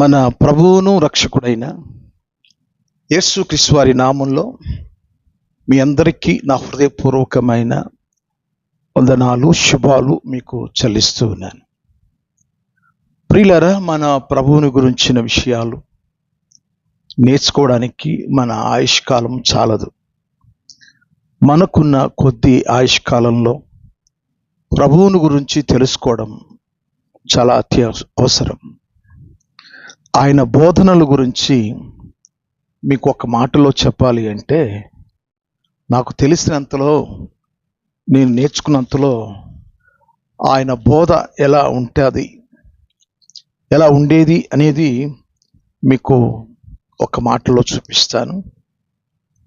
మన ప్రభువును రక్షకుడైన యేసుక్రీస్తు వారి నామంలో మీ అందరికీ నా హృదయపూర్వకమైన వందనాలు, శుభాలు మీకు చెల్లిస్తూ ఉన్నాను. ప్రియులారా, మన ప్రభువుని గురించిన విషయాలు నేర్చుకోవడానికి మన ఆయుష్కాలం చాలదు. మనకున్న కొద్ది ఆయుష్కాలంలో ప్రభువుని గురించి తెలుసుకోవడం చాలా అవసరం. ఆయన బోధనల గురించి మీకు ఒక మాటలో చెప్పాలి అంటే, నాకు తెలిసినంతలో, నేను నేర్చుకున్నంతలో ఆయన బోధ ఎలా ఉండేది అనేది మీకు ఒక మాటలో చూపిస్తాను.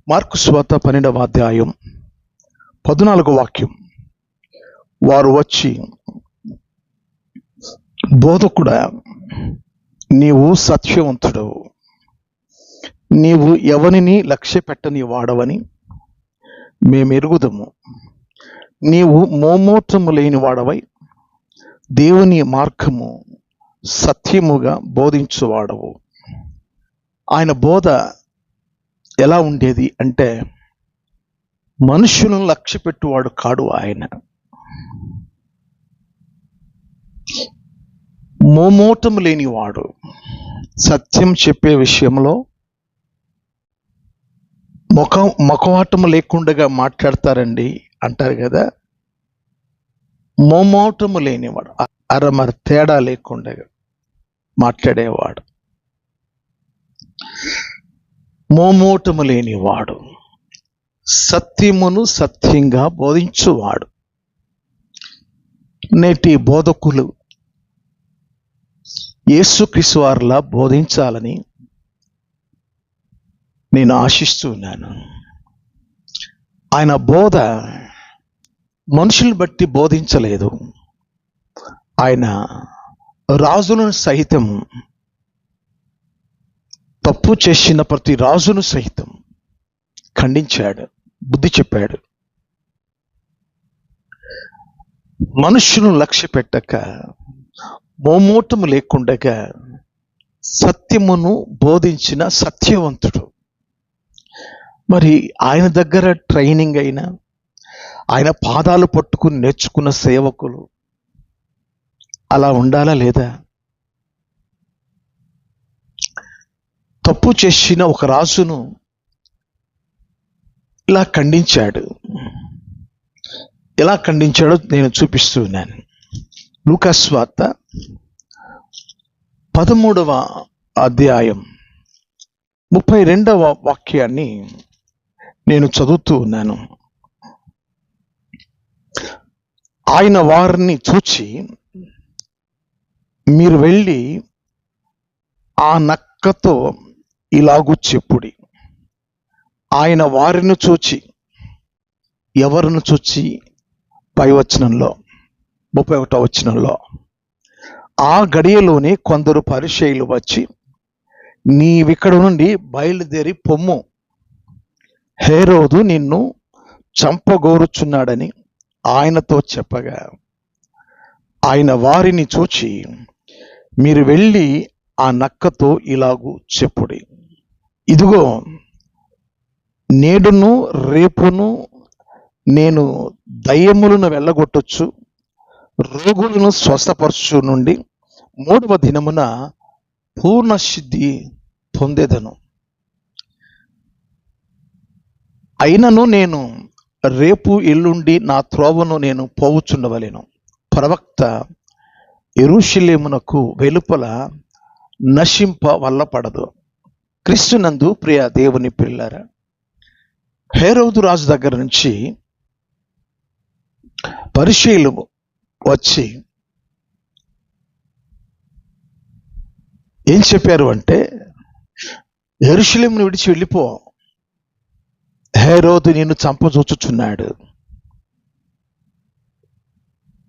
మార్కు సువార్త 12వ అధ్యాయం 14వ వాక్యం. వారు వచ్చి, బోధకుడా, నీవు సత్యవంతుడవు, నీవు ఎవరిని లక్ష్య పెట్టని వాడవని మేమెరుగుదము. నీవు మోమోటము లేని వాడవై దేవుని మార్గము సత్యముగా బోధించువాడవు. ఆయన బోధ ఎలా ఉండేది అంటే, మనుషులను లక్ష్య పెట్టువాడు కాడు. ఆయన మోమోటము లేనివాడు. సత్యం చెప్పే విషయంలో మొఖమాటము లేకుండా మాట్లాడతారండి అంటారు కదా. మోమోటము లేనివాడు, అరమర తేడా లేకుండా మాట్లాడేవాడు. మోమోటము లేనివాడు, సత్యమును సత్యంగా బోధించువాడు. నేటి బోధకులు యేసుక్రీస్తు వారిలా బోధించాలని నేను ఆశిస్తున్నాను. ఆయన బోధ మనుషులను బట్టి బోధించలేదు. ఆయన రాజులను సహితం, తప్పు చేసిన ప్రతి రాజును సహితం ఖండించాడు, బుద్ధి చెప్పాడు. మనుషులను లక్ష్య పెట్టక, మోమోటము లేకుండగా సత్యమును బోధించిన సత్యవంతుడు. మరి ఆయన దగ్గర ట్రైనింగ్ అయినా, ఆయన పాదాలు పట్టుకుని నేర్చుకున్న సేవకులు అలా ఉండాలా లేదా? తప్పు చేసిన ఒక రాజును ఇలా ఖండించాడు. ఎలా ఖండించాడో నేను చూపిస్తున్నాను. లూకా సువార్త 13వ అధ్యాయం 32వ వాక్యాన్ని నేను చదువుతూ ఉన్నాను. ఆయన వారిని చూచి, మీరు వెళ్ళి ఆ నక్కతో ఇలాగూ చెప్పుడి. ఆయన వారిని చూచి, ఎవరిని చూచి? పై వచనంలో, 31వ వచనంలో, ఆ గడియలోనే కొందరు పరిసయ్యులు వచ్చి, నీవిక్కడ నుండి బయలుదేరి పొమ్ము, హేరోదు నిన్ను చంపగోరుచున్నాడని ఆయనతో చెప్పగా, ఆయన వారిని చూచి, మీరు వెళ్ళి ఆ నక్కతో ఇలాగూ చెప్పుడి. ఇదిగో, నేడును రేపును నేను దయ్యములను వెళ్ళగొట్టొచ్చు, రోగులను స్వస్థపరచు నుండి 3వ దినమున పూర్ణ సిద్ధి పొందేదను. అయినను నేను రేపు ఎల్లుండి నా త్రోవను నేను పోవుచుండవలెను. ప్రవక్త యెరూషలేమునకు వెలుపల నశింప వల్లపడదు. క్రీస్తునందు ప్రియ దేవుని పిల్లారా, హేరోదు రాజు దగ్గర నుంచి పరిసయ్యులు వచ్చి ఏం చెప్పారు అంటే, యెరూషలేమును విడిచి వెళ్ళిపో, హేరోదు నిన్ను చంపజూచుచున్నాడు.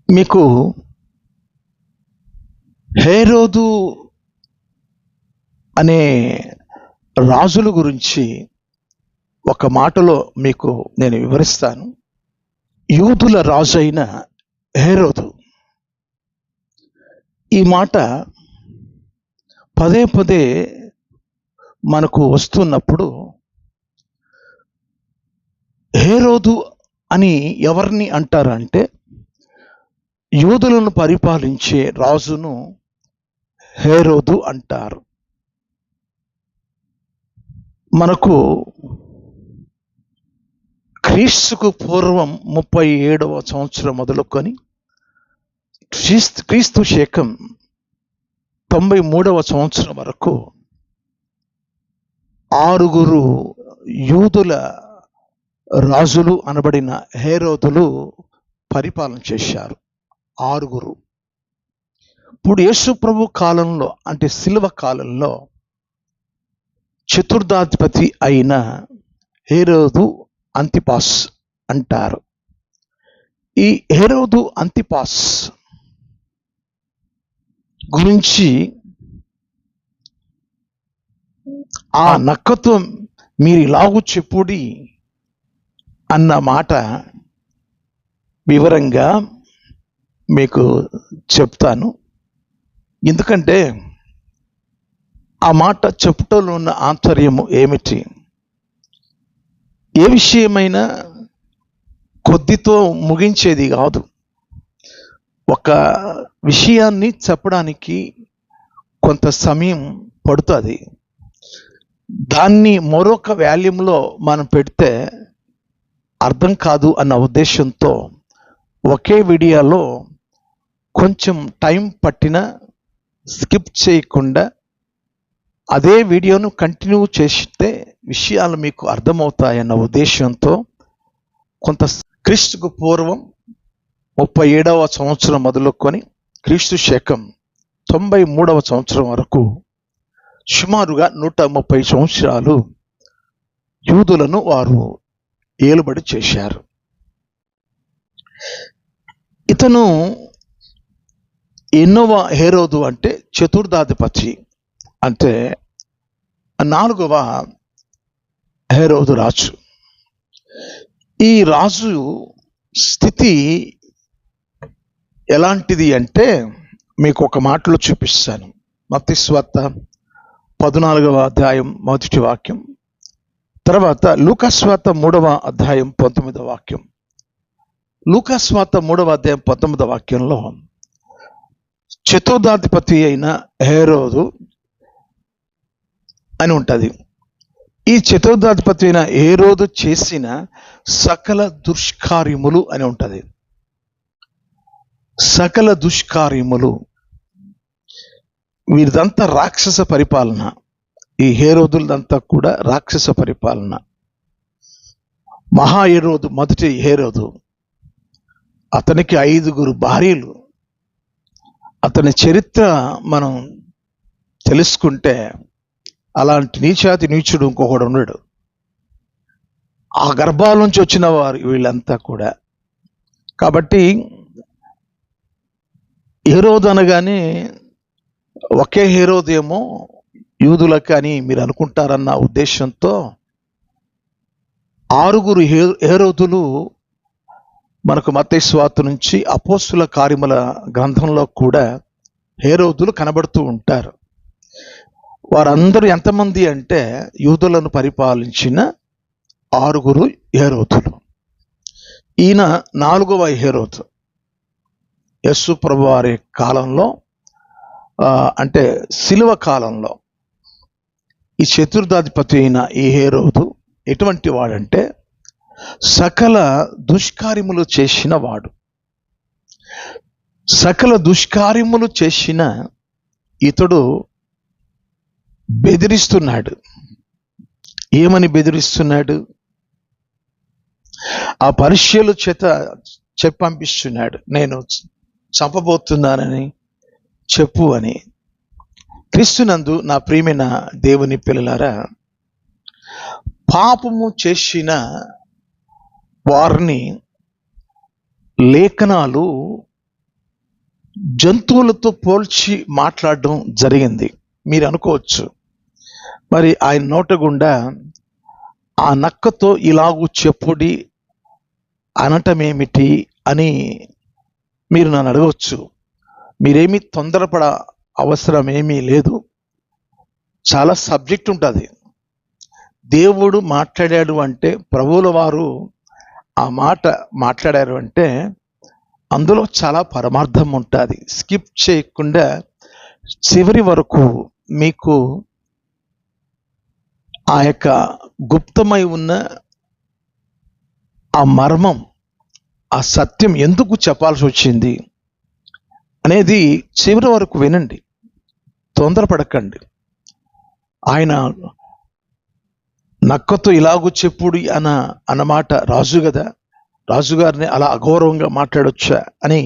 మీకు హేరోదు అనే రాజుల గురించి ఒక మాటలో మీకు నేను వివరిస్తాను. యూదుల రాజు అయిన హేరోదు, ఈ మాట పదే పదే మనకు వస్తున్నప్పుడు హేరోదు అని ఎవరిని అంటారంటే యూదులను పరిపాలించే రాజును హేరోదు అంటారు. మనకు క్రీస్తుకు పూర్వం 37వ సంవత్సరం మొదలుకొని క్రీస్తు శకం 93వ సంవత్సరం వరకు 6 యూదుల రాజులు అనబడిన హేరోదులు పరిపాలన చేశారు. 6. ఇప్పుడు యేసు ప్రభు కాలంలో అంటే శిలువ కాలంలో చతుర్థాధిపతి అయిన హేరోదు అంతిపాస్ అంటారు. ఈ హేరోదు అంతిపాస్ గురించి ఆ నక్కతో మీరు ఇలాగూ చెప్పుడి అన్న మాట వివరంగా మీకు చెప్తాను. ఎందుకంటే ఆ మాట చెప్పుటలో ఉన్న ఆంతర్యము ఏమిటి? ఏ విషయమైనా కొద్దితో ముగించేది కాదు. ఒక విషయాన్ని చెప్పడానికి కొంత సమయం పడుతుంది. దాన్ని మరొక వాల్యూమ్లో మనం పెడితే అర్థం కాదు అన్న ఉద్దేశంతో ఒకే వీడియోలో కొంచెం టైం పట్టిన స్కిప్ చేయకుండా అదే వీడియోను కంటిన్యూ చేస్తే విషయాలు మీకు అర్థమవుతాయన్న ఉద్దేశంతో కొంత క్రీస్తుకు పూర్వం 37వ సంవత్సరం మొదలుకొని క్రీస్తు శకం 93వ సంవత్సరం వరకు సుమారుగా 130 సంవత్సరాలు యూదులను వారు ఏలుబడి చేశారు. ఇతను ఎన్నోవ హేరోదు అంటే చతుర్థాధిపతి, అంటే 4వ హేరోదు రాజు. ఈ రాజు స్థితి ఎలాంటిది అంటే మీకు ఒక మాటలో చూపిస్తాను. మత్తయి సువార్త 14వ అధ్యాయం 1వ వాక్యం, తర్వాత లూకా సువార్త 3వ అధ్యాయం 19వ వాక్యం. లూకా సువార్త 3వ అధ్యాయం 19వ వాక్యంలో చతుర్థాధిపతి అయిన హేరోదు అని ఉంటుంది. ఈ చతుర్థాధిపతి అయిన హేరోదు చేసిన సకల దుష్కార్యములు అని ఉంటుంది. సకల దుష్కార్యములు, వీరిదంతా రాక్షస పరిపాలన. ఈ హేరోదులదంతా కూడా రాక్షస పరిపాలన. మహా హేరోదు, మొదటి హేరోదు, అతనికి 5 భార్యలు. అతని చరిత్ర మనం తెలుసుకుంటే అలాంటి నీచాతి నీచుడు ఇంకొకడు ఉన్నాడు. ఆ గర్భాల నుంచి వచ్చిన వారు వీళ్ళంతా కూడా. కాబట్టి హేరోదు అనగానే ఒకే హేరోదు ఏమో యూదులకు అని మీరు అనుకుంటారన్న ఉద్దేశంతో 6 హేరోదులు మనకు మత్తయి సువార్త నుంచి అపోస్తుల కార్యముల గ్రంథంలో కూడా హేరోదులు కనబడుతూ ఉంటారు. వారందరూ ఎంతమంది అంటే యూదులను పరిపాలించిన 6 హేరోదులు. ఈయన 4వ హేరోదు. యేసు ప్రభు వారి కాలంలో అంటే శిలువ కాలంలో ఈ చతుర్థాధిపతి అయిన ఈ హేరోదు ఎటువంటి వాడంటే సకల దుష్కార్యములు చేసిన వాడు. సకల దుష్కార్యములు చేసిన ఇతడు బెదిరిస్తున్నాడు. ఏమని బెదిరిస్తున్నాడు? ఆ పరిచయుల చేత పంపిస్తున్నాడు, నేను చంపబోతున్నానని చెప్పు అని. క్రీస్తునందు నా ప్రియమైన దేవుని పిల్లలారా, పాపము చేసిన వారిని లేఖనాలు జంతువులతో పోల్చి మాట్లాడడం జరిగింది. మీరు అనుకోవచ్చు, మరి ఆయన నోట గుండా ఆ నక్కతో ఇలాగూ చెప్పుడి అనటమేమిటి అని మీరు నన్ను అడగవచ్చు. మీరేమీ తొందరపడ అవసరం ఏమీ లేదు. చాలా సబ్జెక్ట్ ఉంటుంది. దేవుడు మాట్లాడాడు అంటే, ప్రభువుల వారు ఆ మాట మాట్లాడారు అంటే అందులో చాలా పరమార్థం ఉంటుంది. స్కిప్ చేయకుండా చివరి వరకు మీకు ఆ యొక్క గుప్తమై ఉన్న ఆ మర్మం, ఆ సత్యం ఎందుకు చెప్పాల్సి వచ్చింది అనేది చివరి వరకు వినండి. తొందరపడకండి. ఆయన నక్కతో ఇలాగూ చెప్పుడు అన్నమాట రాజు కదా, రాజుగారిని అలా అగౌరవంగా మాట్లాడొచ్చా అని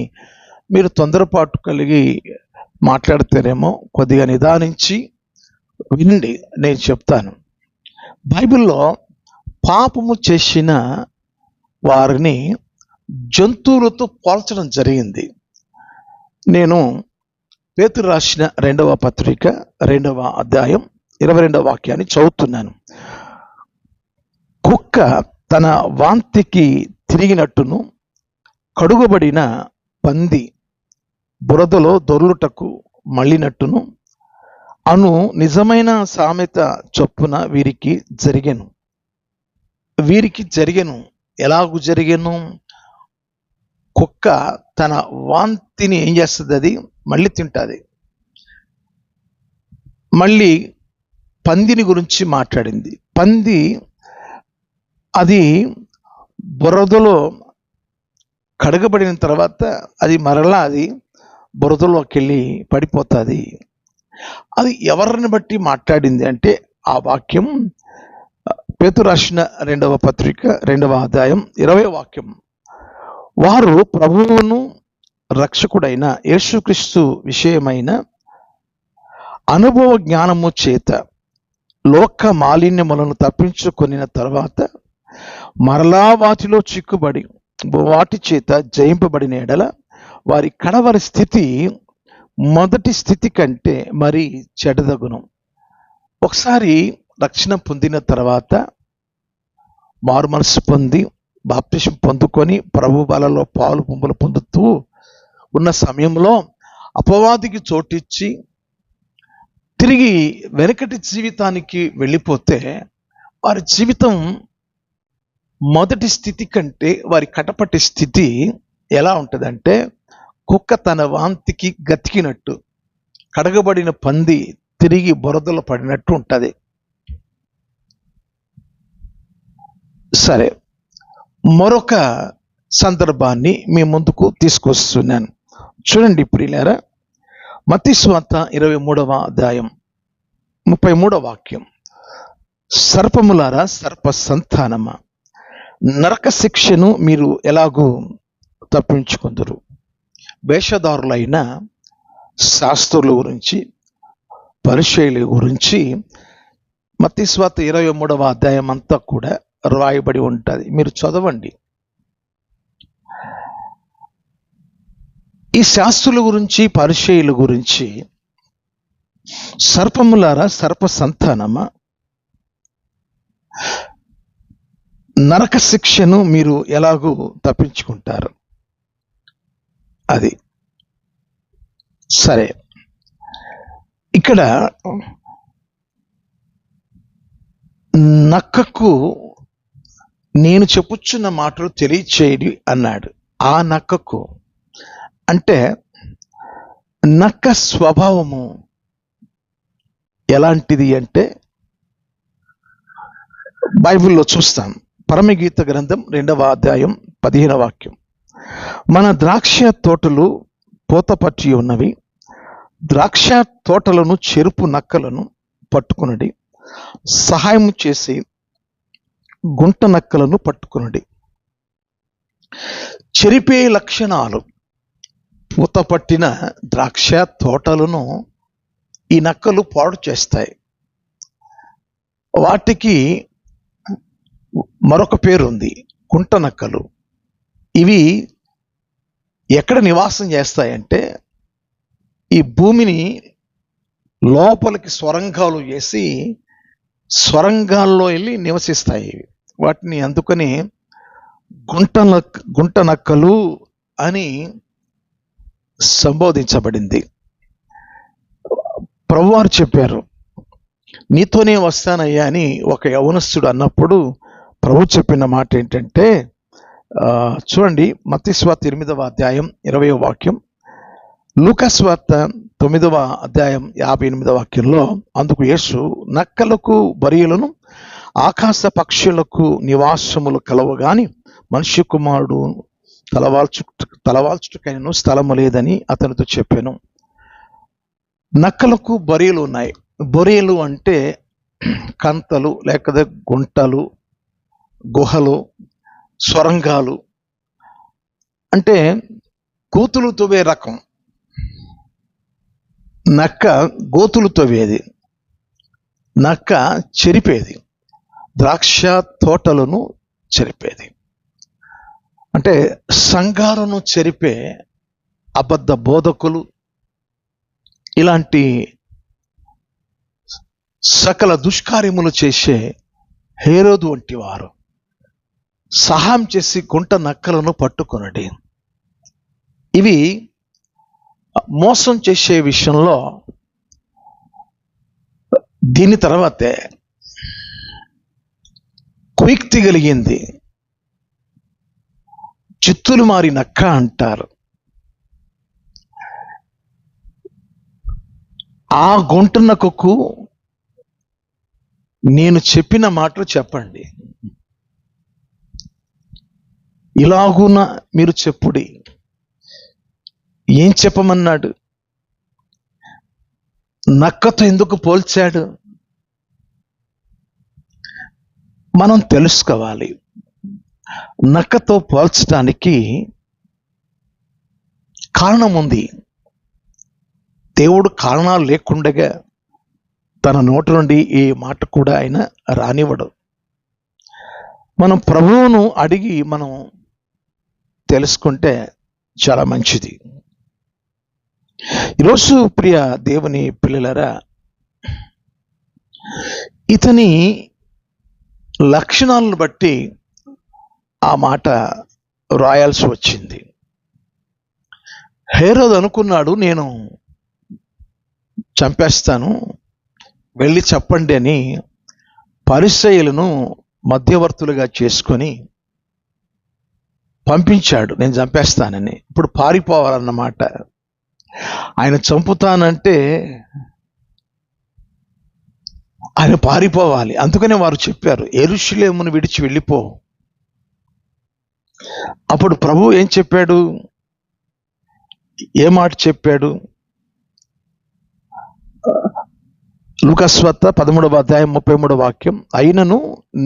మీరు తొందరపాటు కలిగి మాట్లాడితేనేమో కొద్దిగా నిదానించి వినండి, నేను చెప్తాను. బైబిల్లో పాపము చేసిన వారిని జంతువులతో పోల్చడం జరిగింది. నేను పేతురు రాసిన 2వ పత్రిక 2వ అధ్యాయం 22వ వాక్యాన్ని చదువుతున్నాను. కుక్క తన వాంతికి తిరిగినట్టును, కడుగబడిన పంది బురదలో దొర్లుటకు మళ్ళినట్టును అను నిజమైన సామెత చొప్పున వీరికి జరిగెను. ఎలాగూ జరిగెను? కుక్క తన వాంతిని ఏం చేస్తుంది? అది మళ్ళీ తింటుంది. మళ్ళీ పందిని గురించి మాట్లాడింది. పంది అది బురదలో కడగబడిన తర్వాత అది మరలా అది బురదలోకి వెళ్ళి పడిపోతుంది. అది ఎవరిని బట్టి మాట్లాడింది అంటే, ఆ వాక్యం పేతురు రాసిన 2వ పత్రిక 2వ అధ్యాయం 20వ వాక్యం. వారు ప్రభువును రక్షకుడైన యేసుక్రీస్తు విషయమైన అనుభవ జ్ఞానము చేత లోక మాలిన్యములను తప్పించుకొనిన తర్వాత మరలా వాటిలో చిక్కుబడి వాటి చేత జయింపబడిన ఎడల వారి కడవరి స్థితి మొదటి స్థితి కంటే మరి చెడదగును. ఒకసారి రక్షణ పొందిన తర్వాత మారు మనసు పొంది బాప్తిసం పొందుకొని ప్రభు బలలో పాలు పంపులు పొందుతూ ఉన్న సమయంలో అపవాదికి చోటిచ్చి తిరిగి వెనకటి జీవితానికి వెళ్ళిపోతే వారి జీవితం మొదటి స్థితి కంటే వారి కటపటి స్థితి ఎలా ఉంటుందంటే, కుక్క తన వాంతికి గతికినట్టు, కడగబడిన పంది తిరిగి బురదలో పడినట్టు ఉంటుంది. సరే, మరొక సందర్భాన్ని మీ ముందుకు తీసుకొస్తున్నాను. చూడండి ప్రియులారా, మత్తయి సువార్త 23వ అధ్యాయం 33వ వాక్యం. సర్పములారా, సర్ప సంతానమా, నరక శిక్షను మీరు ఎలాగూ తప్పించుకుందరు? వేషధారులైన శాస్త్రుల గురించి, పరిచయుల గురించి మత్తయి సువార్త 23వ అధ్యాయం అంతా కూడా రాయబడి ఉంటుంది. మీరు చదవండి. ఈ శాస్త్రుల గురించి, పరిచయుల గురించి, సర్పములారా, సర్ప సంతానమా, నరక శిక్షను మీరు ఎలాగూ తప్పించుకుంటారు? అది సరే. ఇక్కడ నక్కకు నేను చెప్పుచున్న మాటలు తెలియచేయడి అన్నాడు. ఆ నక్కకు అంటే నక్క స్వభావము ఎలాంటిది అంటే, బైబిల్లో చూస్తాం. పరమగీత గ్రంథం 2వ అధ్యాయం 15వ వాక్యం. మన ద్రాక్ష తోటలు పూతపట్టి ఉన్నవి, ద్రాక్ష తోటలను చెరుపు నక్కలను పట్టుకునడి, సహాయం చేసి గుంట నక్కలను పట్టుకునడి. చెరిపే లక్షణాలు పూతపట్టిన ద్రాక్ష తోటలను ఈ నక్కలు పాడు చేస్తాయి. వాటికి మరొక పేరు ఉంది, గుంట నక్కలు. ఇవి ఎక్కడ నివాసం చేస్తాయంటే, ఈ భూమిని లోపలికి స్వరంగాలు వేసి స్వరంగాల్లో వెళ్ళి నివసిస్తాయి. వాటిని అందుకని గుంట నక్కలు అని సంబోధించబడింది. ప్రభువారు చెప్పారు, నీతోనే వస్తానయ్యా అని ఒక యవనస్తుడు అన్నప్పుడు ప్రభు చెప్పిన మాట ఏంటంటే, చూడండి, మత్తయి సువార్త 8వ అధ్యాయం 20వ వాక్యం, లూకా సువార్త 9వ అధ్యాయం 58వ వాక్యంలో, అందుకు యేసు, నక్కలకు బరియలను ఆకాశ పక్షులకు నివాసములు కలవగాని మనుష్య కుమారుడు తలవాల్చుటకైనను స్థలము లేదని అతనితో చెప్పాను. నక్కలకు బొరియలు ఉన్నాయి. బొరియలు అంటే కంతలు, లేకపోతే గుంటలు, గుహలు, సొరంగాలు, అంటే గోతులు తవ్వే రకం. నక్క గోతులు తవ్వేది, నక్క చెరిపేది, ద్రాక్ష తోటలను చెరిపేది. అంటే సంఘాలను చెరిపే అబద్ధ బోధకులు, ఇలాంటి సకల దుష్కార్యములు చేసే హేరోదు వంటి వారు సహాయం చేసి గుంట నక్కలను పట్టుకొనడి. ఇవి మోసం చేసే విషయంలో దీని తర్వాతే కుయుక్తి కలిగింది. చిత్తులు మారి నక్క అంటారు. ఆ గుంట నక్కకు నేను చెప్పిన మాటలు చెప్పండి, ఇలాగున మీరు చెప్పుడి. ఏం చెప్పమన్నాడు? నక్కతో ఎందుకు పోల్చాడు? మనం తెలుసుకోవాలి. నక్కతో పోల్చడానికి కారణం ఉంది. దేవుడు కారణాలు లేకుండగా తన నోటి నుండి ఏ మాట కూడా ఆయన రానివ్వడు. మనం ప్రభువును అడిగి మనం తెలుసుకుంటే చాలా మంచిది. ఈరోజు ప్రియ దేవుని పిల్లలరా, ఇతని లక్షణాలను బట్టి ఆ మాట రాయాల్సి వచ్చింది. హేరోదు అనుకున్నాడు, నేను చంపేస్తాను, వెళ్ళి చెప్పండి అని పరిసయ్యులను మధ్యవర్తులుగా చేసుకొని పంపించాడు, నేను చంపేస్తానని. ఇప్పుడు పారిపోవాలన్నమాట. ఆయన చంపుతానంటే ఆయన పారిపోవాలి. అందుకనే వారు చెప్పారు, యెరూషలేమును విడిచి వెళ్ళిపో. అప్పుడు ప్రభు ఏం చెప్పాడు? ఏ మాట చెప్పాడు? లూకా సువార్త 13వ అధ్యాయం 33వ వాక్యం, అయినను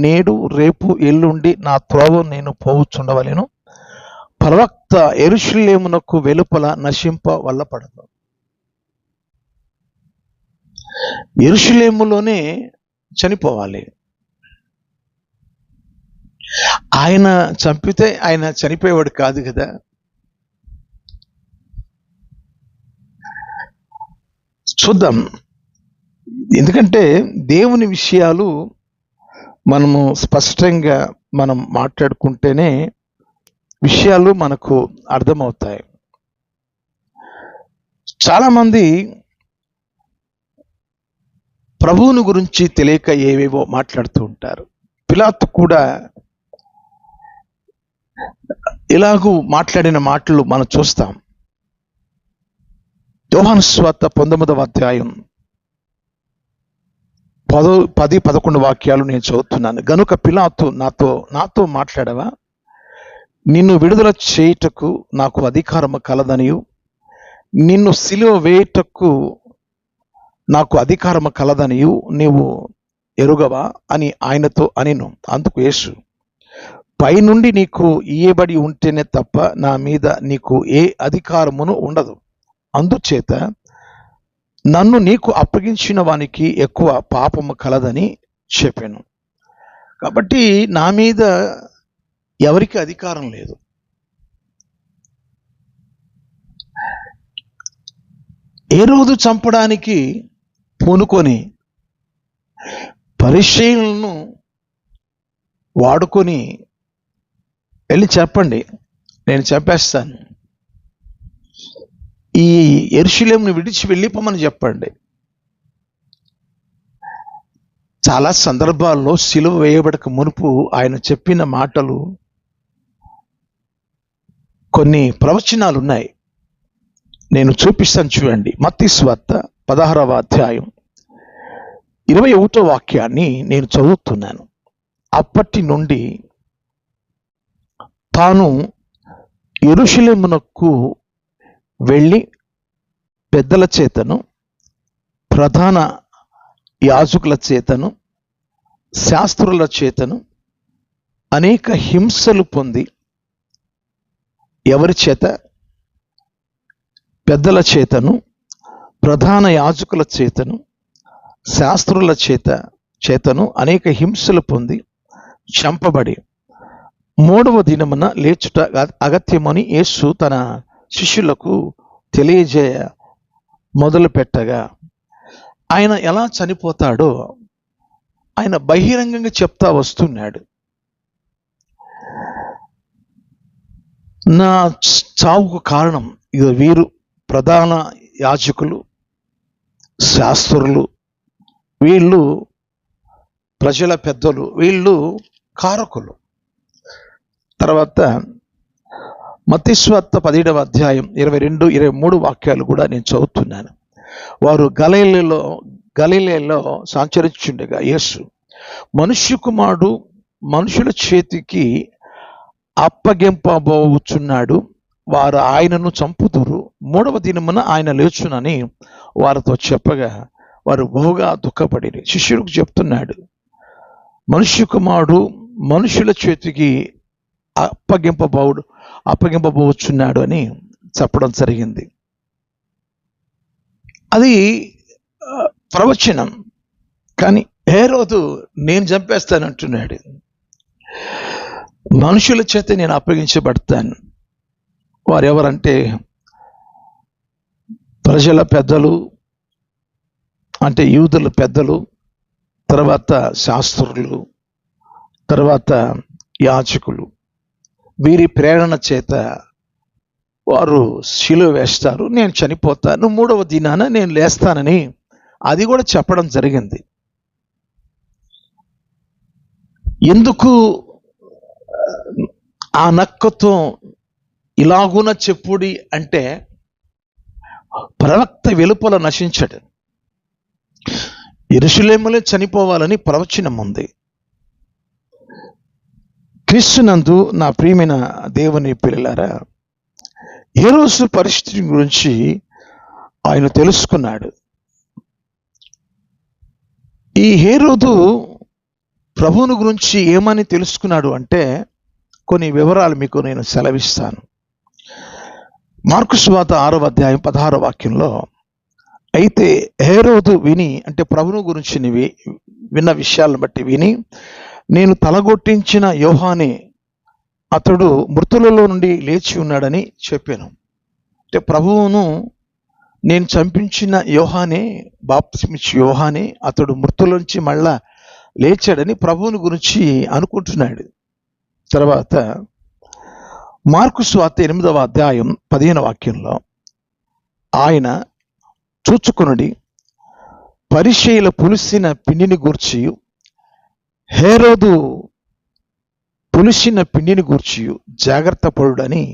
నేడు రేపు ఎల్లుండి నా త్రోవ నేను పోవుచుండవలెను, ప్రవక్త యెరూషలేమునకు వెలుపల నశింప వల్లపడదు. యెరూషలేములోనే చనిపోవాలి. ఆయన చంపితే ఆయన చనిపోయేవాడు కాదు కదా. చూద్దాం. ఎందుకంటే దేవుని విషయాలు మనము స్పష్టంగా మనం మాట్లాడుకుంటేనే విషయాలు మనకు అర్థమవుతాయి. చాలామంది ప్రభువుని గురించి తెలియక ఏవేవో మాట్లాడుతూ ఉంటారు. పిలాతు కూడా ఇలాగూ మాట్లాడిన మాటలు మనం చూస్తాం. యోహాను సువార్త 19వ అధ్యాయం 10-11 వాక్యాలు నేను చదువుతున్నాను. గనుక పిలాతు నాతో మాట్లాడవా? నిన్ను విడుదల చేయుటకు నాకు అధికారము కలదనియు, నిన్ను సిలువ వేయుటకు నాకు అధికారము కలదనియు నీవు ఎరుగవా అని ఆయనతో అనిను. అందుకు యేసు, పైనుండి నీకు ఇయ్యబడి ఉంటేనే తప్ప నా మీద నీకు ఏ అధికారమును ఉండదు. అందుచేత నన్ను నీకు అప్పగించిన వానికి ఎక్కువ పాపము కలదని చెప్పాను. కాబట్టి నా మీద ఎవరికి అధికారం లేదు. హేరోదు చంపడానికి పూనుకొని పరిసయ్యులను వాడుకొని వెళ్ళి చెప్పండి, నేను చంపేస్తాను, ఈ యెరూషలేమును విడిచి వెళ్ళిపోమని చెప్పండి. చాలా సందర్భాల్లో సిలువ వేయబడక మునుపు ఆయన చెప్పిన మాటలు, కొన్ని ప్రవచనాలు ఉన్నాయి. నేను చూపిస్తాను చూడండి. మత్తయి సువార్త 16వ అధ్యాయం 21వ వాక్యాన్ని నేను చదువుతున్నాను. అప్పటి నుండి తాను యెరూషలేమునకు వెళ్ళి పెద్దల చేతను, ప్రధాన యాజకుల చేతను, శాస్త్రుల చేతను అనేక హింసలు పొంది, ఎవరి చేత? పెద్దల చేతను, ప్రధాన యాజకుల చేతను, శాస్త్రుల చేతను అనేక హింసలు పొంది చంపబడి 3వ దినమున లేచుట అగత్యమని యేసు తన శిష్యులకు తెలియజేయ మొదలు పెట్టగా, ఆయన ఎలా చనిపోతాడో ఆయన బహిరంగంగా చెప్తా వస్తున్నాడు. నా చావుకు కారణం ఇది వీరు, ప్రధాన యాజకులు, శాస్త్రులు, వీళ్ళు ప్రజల పెద్దలు, వీళ్ళు కారకులు. తర్వాత మత్తయి సువార్త 17వ అధ్యాయం 22, 23 వాక్యాలు కూడా నేను చదువుతున్నాను. వారు గలిలయలో సంచరించుండగా యేసు, మనుష్య కుమారుడు మనుషుల చేతికి అప్పగింపబోచున్నాడు, వారు ఆయనను చంపుదురు, 3వ దినమున ఆయన లేచునని వారితో చెప్పగా వారు బహుగా దుఃఖపడి శిష్యులకు చెప్తున్నాడు, మనుష్య కుమారుడు మనుషుల చేతికి అప్పగింపబోచున్నాడు అని చెప్పడం జరిగింది. అది ప్రవచనం. కానీ హేరోదు నేను చంపేస్తానంటున్నాడు. మనుషుల చేత నేను అప్పగించబడతాను. వారెవరంటే ప్రజల పెద్దలు, అంటే యూదుల పెద్దలు, తర్వాత శాస్త్రులు, తర్వాత యాజకులు. వీరి ప్రేరణ చేత వారు శిలువ వేస్తారు, నేను చనిపోతాను, 3వ దినాన నేను లేస్తానని అది కూడా చెప్పడం జరిగింది. ఎందుకు ఆ నక్కతో ఇలాగున చెప్పుడి అంటే, ప్రవక్త వెలుపల నశించడు, యెరూషలేములో చనిపోవాలని ప్రవచనం ఉంది. క్రీస్తునందు నా ప్రియమైన దేవుని పిల్లలారా, హేరోదు పరిస్థితి గురించి ఆయన తెలుసుకున్నాడు. ఈ హేరోదు ప్రభువుని గురించి ఏమని తెలుసుకున్నాడు అంటే, కొన్ని వివరాలు మీకు నేను సెలవిస్తాను. మార్కు సువార్త 6వ అధ్యాయం 16వ వాక్యంలో, అయితే హేరోదు విని, అంటే ప్రభువుని గురించి విన్న విషయాలను బట్టి విని, నేను తలగొట్టించిన యోహానే అతడు మృతులలో నుండి లేచి ఉన్నాడని చెప్పాను. అంటే ప్రభువును నేను చంపించిన యోహానే, బాప్తిస్మిచ్చి యోహానే అతడు మృతుల నుంచి మళ్ళా లేచాడని ప్రభువుని గురించి అనుకుంటున్నాడు. తర్వాత మార్కు సువార్త 8వ అధ్యాయం 15వ వాక్యంలో, ఆయన చూచుకొనుడి, పరిసయ్యుల పులిసిన పిండిని గూర్చి, హేరోదు పులిసిన పిండిని గూర్చి జాగ్రత్త పడుడని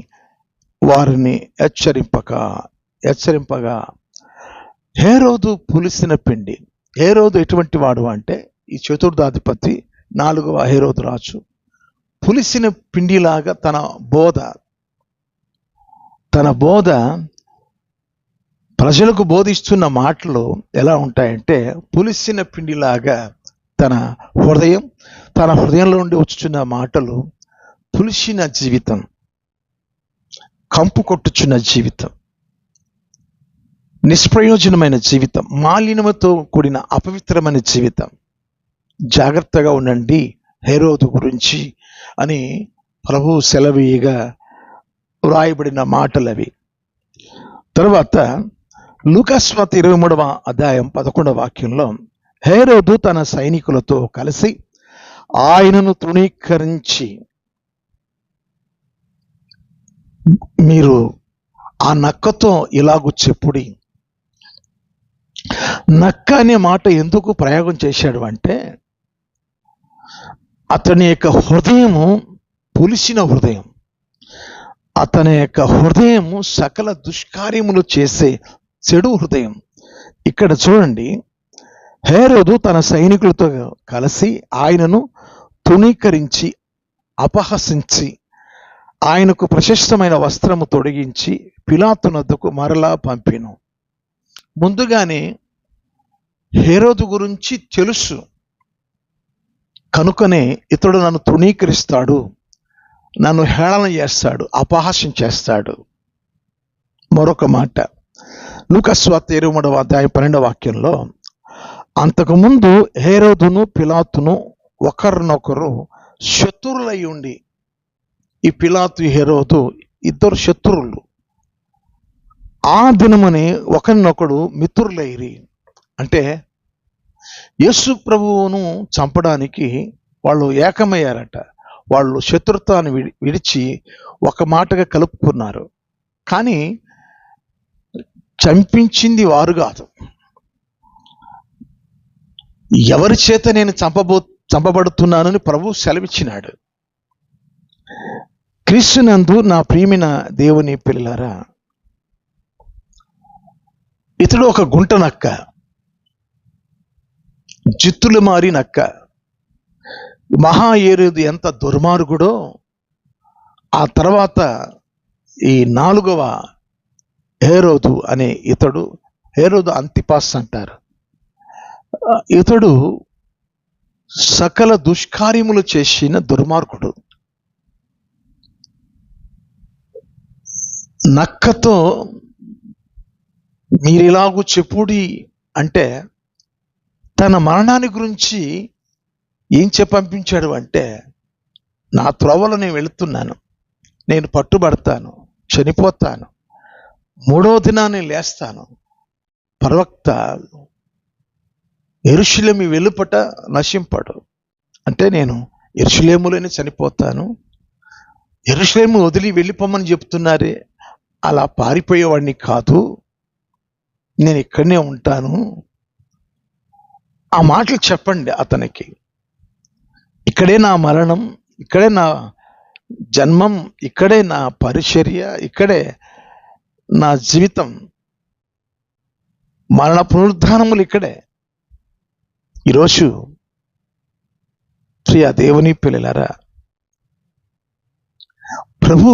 వారిని హెచ్చరింపగా హేరోదు పులిసిన పిండి. హేరోదు ఎటువంటి వాడు అంటే, ఈ చతుర్థాధిపతి, 4వ హేరోదు రాజు. పులిసిన పిండిలాగా తన బోధ ప్రజలకు బోధిస్తున్న మాటలు ఎలా ఉంటాయంటే, పులిసిన పిండిలాగా తన హృదయంలో నుండి వచ్చుచున్న మాటలు, పులిసిన జీవితం, కంపు కొట్టుచున్న జీవితం, నిష్ప్రయోజనమైన జీవితం, మాలిన్యముతో కూడిన అపవిత్రమైన జీవితం. జాగ్రత్తగా ఉండండి హేరోదు గురించి అని ప్రభు సెలవీయగా వ్రాయబడిన మాటలు అవి. తర్వాత లూకాసు సువార్త 23వ అధ్యాయం 11వ వాక్యంలో, హేరోదు తన సైనికులతో కలిసి ఆయనను తృణీకరించి, మీరు ఆ నక్కతో ఇలాగూ చెప్పుడి. నక్క అనే మాట ఎందుకు ప్రయోగం చేశాడు అంటే, అతని యొక్క హృదయము పులిసిన హృదయం, అతని యొక్క హృదయము సకల దుష్కార్యములు చేసే చెడు హృదయం. ఇక్కడ చూడండి, హేరోదు తన సైనికులతో కలిసి ఆయనను తృణీకరించి అపహసించి ఆయనకు ప్రశస్తమైన వస్త్రము తొడిగించి పిలాతునొద్దకు మరలా పంపెను. ముందుగానే హేరోదు గురించి తెలుసు కనుకనే ఇతడు నన్ను తృణీకరిస్తాడు, నన్ను హేళన చేస్తాడు, అపహాస్యం చేస్తాడు. మరొక మాట లూకాసు వార్త 23వ అధ్యాయం 12వ వాక్యంలో, అంతకుముందు హేరోదును పిలాతును ఒకరినొకరు శత్రువులై ఉండి, ఈ పిలాతు హేరోదు ఇద్దరు శత్రువులు, ఆ దినమని ఒకరినొకడు మిత్రులైరి. అంటే యేసు ప్రభువును చంపడానికి వాళ్ళు ఏకమయ్యారట. వాళ్ళు శత్రుత్వాన్ని విడిచి ఒక మాటగా కలుపుకున్నారు. కానీ చంపించింది వారు కాదు. ఎవరి చేత నేను చంపబడుతున్నానని ప్రభు సెలవిచ్చినాడు. క్రీస్తునందు నా ప్రియమైన దేవుని పిల్లలారా, ఇతడు ఒక గుంట నక్క, జిత్తులు మారి నక్క. మహా హేరోదు ఎంత దుర్మార్గుడో, ఆ తర్వాత ఈ 4వ హేరోదు అనే ఇతడు, హేరోదు అంతిపాస్ అంటారు, ఇతడు సకల దుష్కార్యములు చేసిన దుర్మార్గుడు. నక్కతో మీరిలాగూ చెప్పుడి అంటే తన మరణాన్ని గురించి ఏం పంపించాడు అంటే, నా త్రోవలో నేను వెళుతున్నాను, నేను పట్టుబడతాను, చనిపోతాను, 3వ దినాన్ని లేస్తాను. ప్రవక్త యెరూషలేము వెలుపట నశింపడు అంటే నేను యెరూషలేములోనే చనిపోతాను, యెరూషలేము వదిలి వెళ్ళిపోమని చెప్తున్నారే, అలా పారిపోయేవాడిని కాదు, నేను ఇక్కడనే ఉంటాను. ఆ మాటలు చెప్పండి అతనికి. ఇక్కడే నా మరణం, ఇక్కడే నా జన్మం, ఇక్కడే నా పరిచర్య, ఇక్కడే నా జీవితం, మరణ పునరుద్ధానములు ఇక్కడే. ఈరోజు ప్రియ దేవుని పిల్లలారా, ప్రభు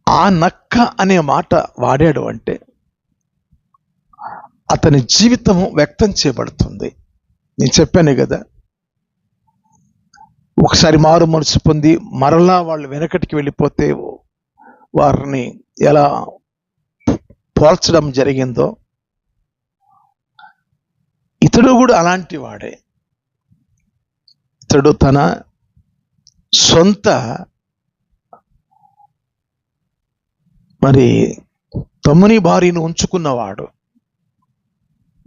ఆ నక్క అనే మాట వాడాడు అంటే అతని జీవితము వ్యక్తం చేయబడుతుంది. నేను చెప్పాను కదా, ఒకసారి మారు మనసు పొంది మరలా వాళ్ళు వెనకటికి వెళ్ళిపోతే వారిని ఎలా పోల్చడం జరిగిందో, ఇతడు కూడా అలాంటి వాడే. ఇతడు తన సొంత తమ్ముని భార్యను ఉంచుకున్నవాడు,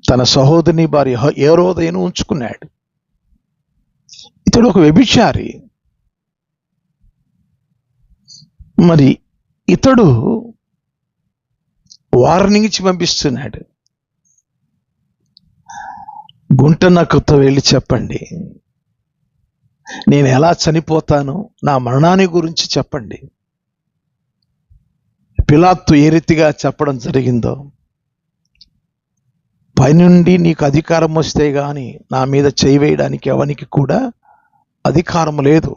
తన సహోదరుని భార్య హేరోదయను ఉంచుకున్నాడు. ఇతడు ఒక వ్యభిచారి. ఇతడు వార్నింగ్ ఇచ్చి పంపిస్తున్నాడు. గుంట నక్కతో వెళ్ళి చెప్పండి, నేను ఎలా చనిపోతాను, నా మరణాన్ని గురించి చెప్పండి. పిలాతు ఏ రీతిగా చెప్పడం జరిగిందో, పైనుండి నీకు అధికారం వస్తే గాని నా మీద చేయి వేయడానికి ఎవరికి కూడా అధికారం లేదు,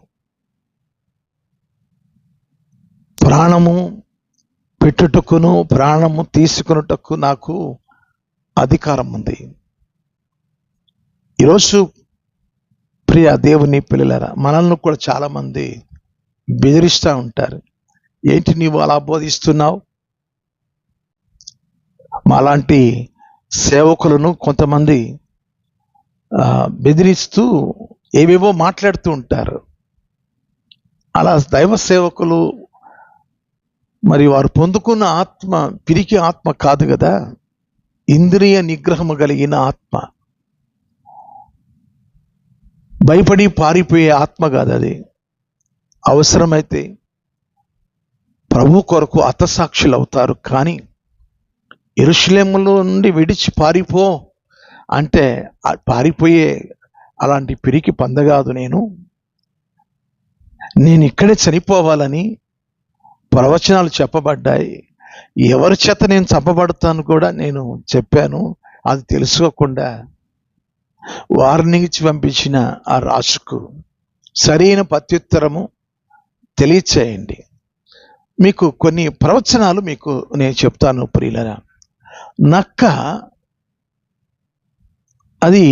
ప్రాణము పెట్టుటకును ప్రాణము తీసుకున్నటకు నాకు అధికారం ఉంది. ఈరోజు ప్రియ దేవుని పిల్లలారా, మనల్ని కూడా చాలా మంది బెదిరిస్తూ ఉంటారు. ఏంటి నీవు అలా బోధిస్తున్నావు? మాలాంటి సేవకులను కొంతమంది బెదిరిస్తూ ఏవేవో మాట్లాడుతూ ఉంటారు. అలా దైవ సేవకులు వారు పొందుకున్న ఆత్మ పిరికి ఆత్మ కాదు కదా, ఇంద్రియ నిగ్రహము కలిగిన ఆత్మ, భయపడి పారిపోయే ఆత్మ కాదు అది. అవసరమైతే ప్రభు కొరకు హతసాక్షులు అవుతారు. కానీ యెరూషలేములో నుండి విడిచి పారిపో అంటే పారిపోయే అలాంటి పిరికి పందగాదు నేను ఇక్కడే చనిపోవాలని ప్రవచనాలు చెప్పబడ్డాయి. ఎవరి చేత నేను చంపబడతాను కూడా నేను చెప్పాను. అది తెలుసుకోకుండా వారిని ఇచ్చి పంపించిన ఆ రాజుకు సరైన ప్రత్యుత్తరము తెలియచేయండి. మీకు కొన్ని ప్రవచనాలు మీకు నేను చెప్తాను ప్రియులరా. నక్క అది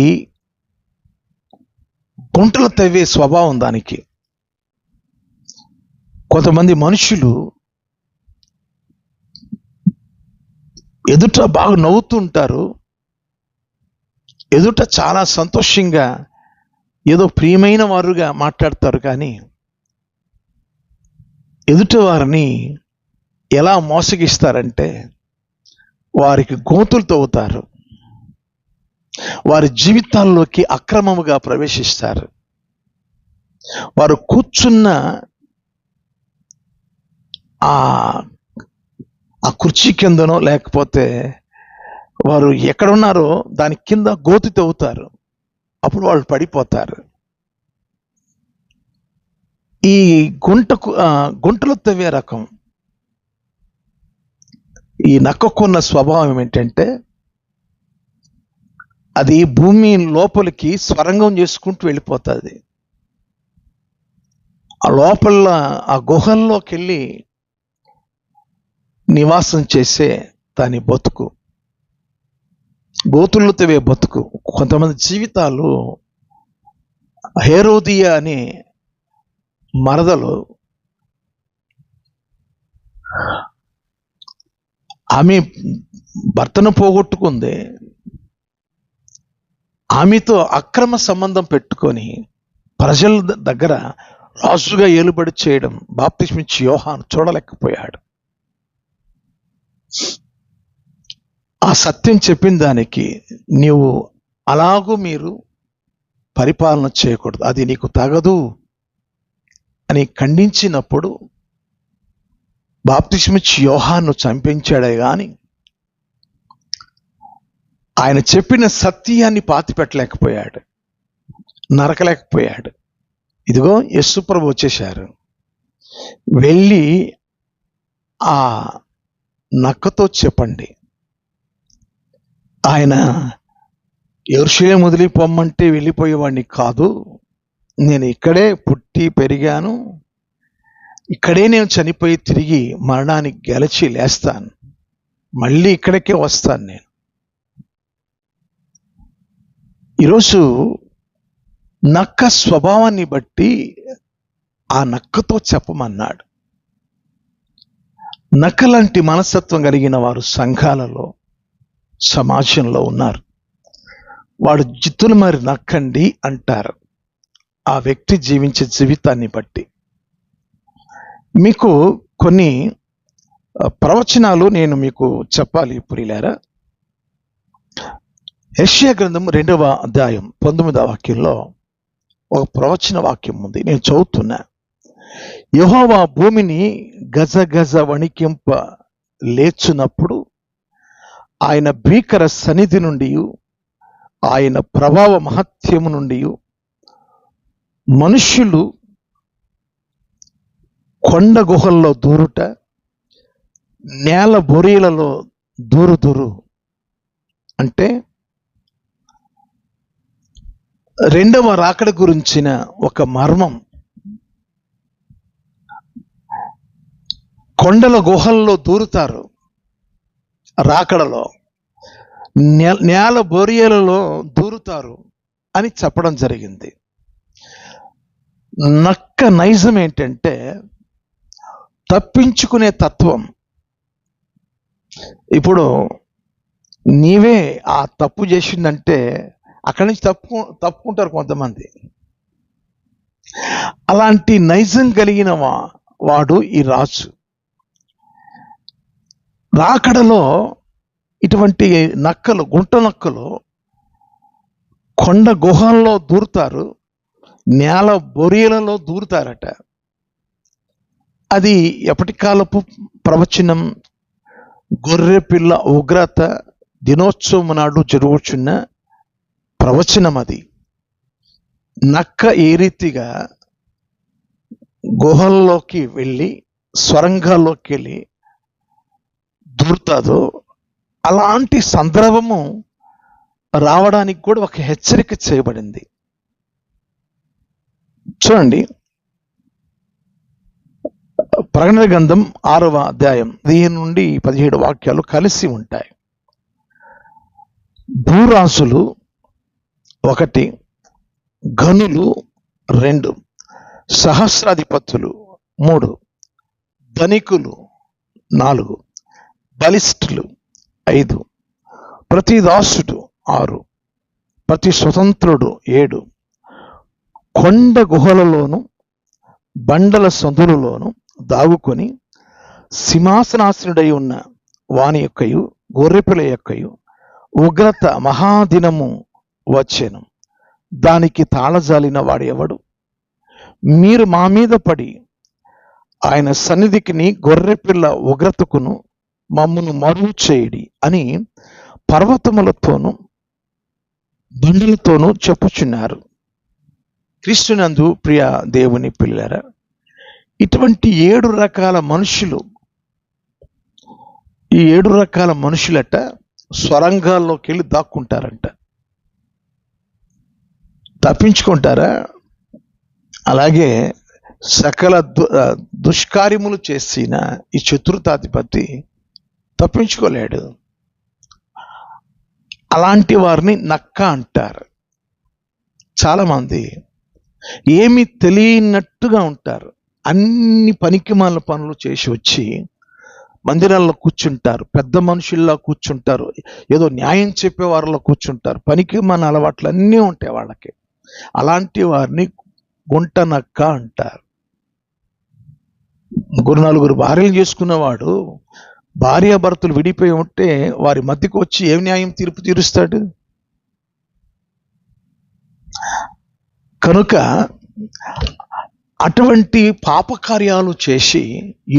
గుంటలు తవ్వే స్వభావం దానికి. కొంతమంది మనుషులు ఎదుట బాగా నవ్వుతుంటారు, ఎదుట చాలా సంతోషంగా ఏదో ప్రియమైన వారుగా మాట్లాడతారు, కానీ ఎదుట వారిని ఎలా మోసగిస్తారంటే వారికి గోతులు తవ్వుతారు, వారి జీవితాల్లోకి అక్రమముగా ప్రవేశిస్తారు. వారు కూర్చున్న ఆ కుర్చీ కిందనో లేకపోతే వారు ఎక్కడున్నారో దాని కింద గోతి తవ్వుతారు. అప్పుడు వాళ్ళు పడిపోతారు. ఈ గుంటలు తవ్వే రకం ఈ నక్కకున్న స్వభావం ఏంటంటే అది భూమి లోపలికి స్వరంగం చేసుకుంటూ వెళ్ళిపోతుంది. ఆ లోపల ఆ గుహల్లోకి వెళ్ళి నివాసం చేసే దాని బతుకు, గోతులు తవ్వే బతుకు. కొంతమంది జీవితాలు హేరోదియా అనే మరదలు, ఆమె భర్తను పోగొట్టుకుంది, ఆమెతో అక్రమ సంబంధం పెట్టుకొని ప్రజల దగ్గర రాజుగా ఏలుబడి చేయడం బాప్తిస్మిచ్చి యోహాను చూడలేకపోయాడు. ఆ సత్యం చెప్పిన దానికి నీవు అలాగూ మీరు పరిపాలన చేయకూడదు, అది నీకు తగదు అని ఖండించినప్పుడు బాప్తిస్మిచ్చి యోహాను చంపించాడే గాని ఆయన చెప్పిన సత్యాన్ని పాతిపెట్టలేకపోయాడు, నరకలేకపోయాడు. ఇదిగో యేసుప్రభు వచ్చేశారు. వెళ్ళి ఆ నక్కతో చెప్పండి, ఆయన యెరూషలేము వదిలిపోమ్మంటే వెళ్ళిపోయేవాడిని కాదు, నేను ఇక్కడే పుట్టి పెరిగాను, ఇక్కడే నేను చనిపోయి తిరిగి మరణానికి గెలిచి లేస్తాను, మళ్ళీ ఇక్కడికే వస్తాను నేను. ఈరోజు నక్క స్వభావాన్ని బట్టి ఆ నక్కతో చెప్పమన్నాడు. నక్క లాంటి మనస్తత్వం కలిగిన వారు సంఘాలలో సమాజంలో ఉన్నారు. వాడు జిత్తులు మరి నక్కండి అంటారు ఆ వ్యక్తి జీవించే జీవితాన్ని బట్టి. మీకు కొన్ని ప్రవచనాలు నేను మీకు చెప్పాలి ప్రియులారా. యెషయా గ్రంథం 2వ అధ్యాయం 19వ వాక్యంలో ఒక ప్రవచన వాక్యం ఉంది, నేను చదువుతున్నా. యెహోవా భూమిని గజ గజ వణికింప లేచున్నప్పుడు ఆయన భీకర సన్నిధి నుండి, ఆయన ప్రభావ మహత్యము నుండి మనుష్యులు కొండ గుహల్లో దూరుట, నేల బొరియలలో దూరుదురు. అంటే రెండవ రాకడ గురించిన ఒక మర్మం. కొండల గుహల్లో దూరుతారు రాకడలో, నేల బొరియలలో దూరుతారు అని చెప్పడం జరిగింది. నక్క నైజం ఏంటంటే తప్పించుకునే తత్వం. ఇప్పుడు నీవే ఆ తప్పు చేసిందంటే అక్కడి నుంచి తప్పుకుంటారు కొంతమంది. అలాంటి నైజం కలిగిన వాడు ఈ రాజు. రాకడలో ఇటువంటి నక్కలు, గుంట నక్కలు కొండ గుహల్లో దూరుతారు, నేల బొరియలలో దూరుతారట. అది ఎప్పటి కాలపు ప్రవచనం. గొర్రె పిల్ల ఉగ్రత దినోత్సవం నాడు జరుగుచున్న ప్రవచనం అది. నక్క ఏ రీతిగా గుహల్లోకి వెళ్ళి స్వరంగాల్లోకి వెళ్ళి దూరుతాదో అలాంటి సందర్భము రావడానికి కూడా ఒక హెచ్చరిక చేయబడింది. చూడండి, ప్రకటన గ్రంథం 6వ అధ్యాయం 15 నుండి 17 వాక్యాలు కలిసి ఉంటాయి. భూరాసులు 1, గనులు 2, సహస్రాధిపతులు 3, ధనికులు 4, బలిష్ఠులు 5, ప్రతి దాసుడు 6, ప్రతి స్వతంత్రుడు 7, కొండ గుహలలోను బండల సందులలోను దాగుకొని సింహాసనాసనుడై ఉన్న వాని యొక్కయు గొర్రెపిల్ల యొక్కయు ఉగ్రత మహాదినము వచ్చెను. దానికి తాళజాలిన వాడు ఎవడు? మీరు మా మీద పడి ఆయన సన్నిధికిని గొర్రెపిల్ల ఉగ్రతకును మమ్మును మరువు చేయడి అని పర్వతములతోనూ బండలతోనూ చెప్పుచున్నారు. క్రీస్తునందు ప్రియ దేవుని పిల్లరా, ఇటువంటి 7 రకాల మనుషులు, ఈ 7 రకాల మనుషులట స్వరంగాల్లోకి వెళ్ళి దాక్కుంటారంట. తప్పించుకుంటారా? అలాగే సకల దుష్కార్యములు చేసిన ఈ చతుర్థాధిపతి తప్పించుకోలేడు. అలాంటి వారిని నక్క అంటారు. చాలామంది ఏమి తెలియనట్టుగా ఉంటారు. అన్ని పనికిమాల పనులు చేసి వచ్చి మందిరాల్లో కూర్చుంటారు, పెద్ద మనుషుల్లా కూర్చుంటారు, ఏదో న్యాయం చెప్పే వారిలో కూర్చుంటారు, పనికిమాల అలవాట్లు అన్నీ ఉంటాయి వాళ్ళకి. అలాంటి వారిని గుంట నక్క అంటారు. 3-4 భార్యలు చేసుకున్నవాడు భార్యాభర్తలు విడిపోయి ఉంటే వారి మధ్యకు వచ్చి ఏం న్యాయం తీర్పు తీరుస్తాడు? కనుక అటువంటి పాపకార్యాలు చేసి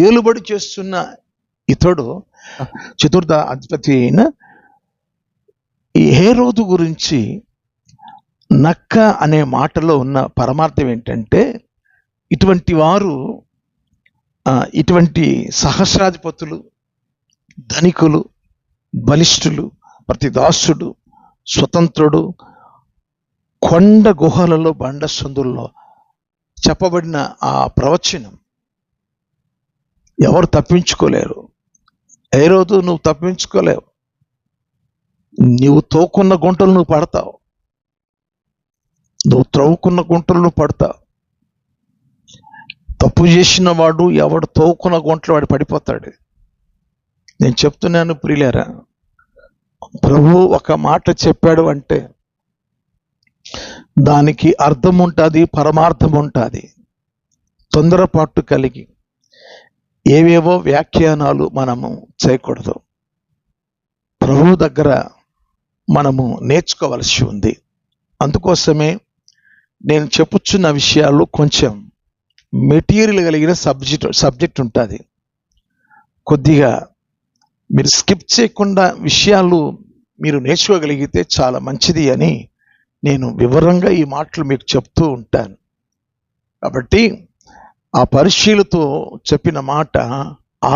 ఏలుబడి చేస్తున్న ఇతడు చతుర్థ అధిపతి అయిన ఈ హేరోదు గురించి నక్క అనే మాటలో ఉన్న పరమార్థం ఏంటంటే, ఇటువంటి వారు, ఇటువంటి సహస్రాధిపతులు, ధనికులు, బలిష్ఠులు, ప్రతి దాసుడు, స్వతంత్రుడు, కొండ గుహలలో బండ సందుల్లో చెప్పబడిన ఆ ప్రవచనం ఎవరు తప్పించుకోలేరు. ఏ రోజు నువ్వు తప్పించుకోలేవు. నువ్వు తోకున్న గుంటలు నువ్వు పడతావు, నువ్వు త్రవ్వుకున్న గుంటలు నువ్వు పడతావు. తప్పు చేసిన వాడు ఎవడు తోకున్న గుంటలు వాడు పడిపోతాడు. నేను చెప్తున్నాను ప్రియులారా, ప్రభు ఒక మాట చెప్పాడు అంటే దానికి అర్థం ఉంటుంది, పరమార్థం ఉంటుంది. తొందరపాటు కలిగి ఏవేవో వ్యాఖ్యానాలు మనము చేయకూడదు. ప్రభు దగ్గర మనము నేర్చుకోవలసి ఉంది. అందుకోసమే నేను చెప్పుచున్న విషయాలు కొంచెం మెటీరియల్ కలిగిన సబ్జెక్ట్ ఉంటుంది. కొద్దిగా మీరు స్కిప్ చేయకుండా విషయాలు మీరు నేర్చుకోగలిగితే చాలా మంచిది అని నేను వివరంగా ఈ మాటలు మీకు చెప్తూ ఉంటాను. కాబట్టి ఆ పరిశీలతో చెప్పిన మాట,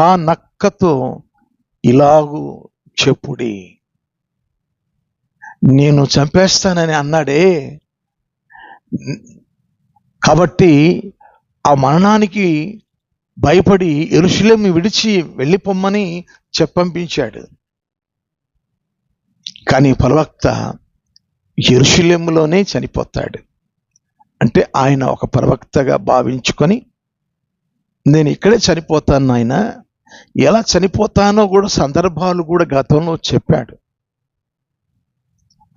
ఆ నక్కతో ఇలాగు చెప్పుడి. నేను చంపేస్తానని అన్నాడే, కాబట్టి ఆ మరణానికి భయపడి యెరూషలేము విడిచి వెళ్ళిపోమ్మని చెప్పంపించాడు. కానీ ప్రవక్త యెరూషలేములోనే చనిపోతాడు. అంటే ఆయన ఒక ప్రవక్తగా భావించుకొని, నేను ఇక్కడే చనిపోతాను నాయన, ఎలా చనిపోతానో కూడా సందర్భాలు కూడా గతంలో చెప్పాడు.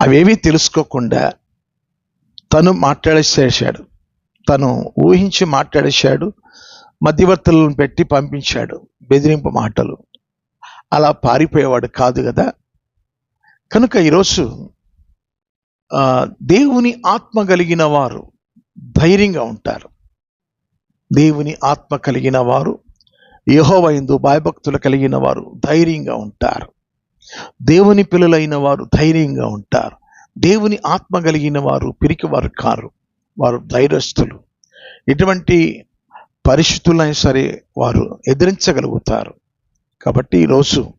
అవేవి తెలుసుకోకుండా తను మాట్లాడేసేసాడు, తను ఊహించి మాట్లాడేశాడు, మధ్యవర్తులను పెట్టి పంపించాడు, బెదిరింపు మాటలు. అలా పారిపోయేవాడు కాదు కదా. కనుక ఈరోజు దేవుని ఆత్మ కలిగిన వారు ధైర్యంగా ఉంటారు. దేవుని ఆత్మ కలిగిన వారు, యెహోవా యందు భయభక్తులు కలిగిన వారు ధైర్యంగా ఉంటారు. దేవుని పిల్లలైన వారు ధైర్యంగా ఉంటారు. దేవుని ఆత్మ కలిగిన వారు పిరికివారు కారు. వారు ధైర్యస్తులు. ఎటువంటి పరిస్థితులైనా సరే వారు ఎదిరించగలుగుతారు. కాబట్టి ఈరోజు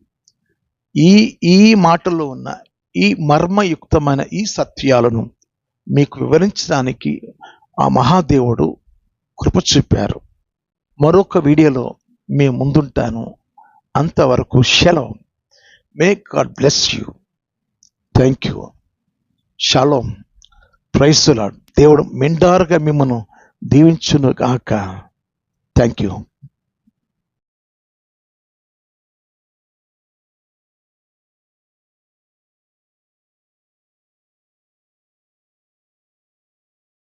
ఈ ఈ మాటల్లో ఉన్న ఈ మర్మయుక్తమైన ఈ సత్యాలను మీకు వివరించడానికి ఆ మహాదేవుడు కృప చూపారు. మరొక వీడియోలో మీ ముందుంటాను. అంతవరకు షలోం. May God bless you. Thank you. షలోం. Praise the lord. దేవుడు మెండారుగా మిమ్మల్ని దీవించును గాక. Thank you.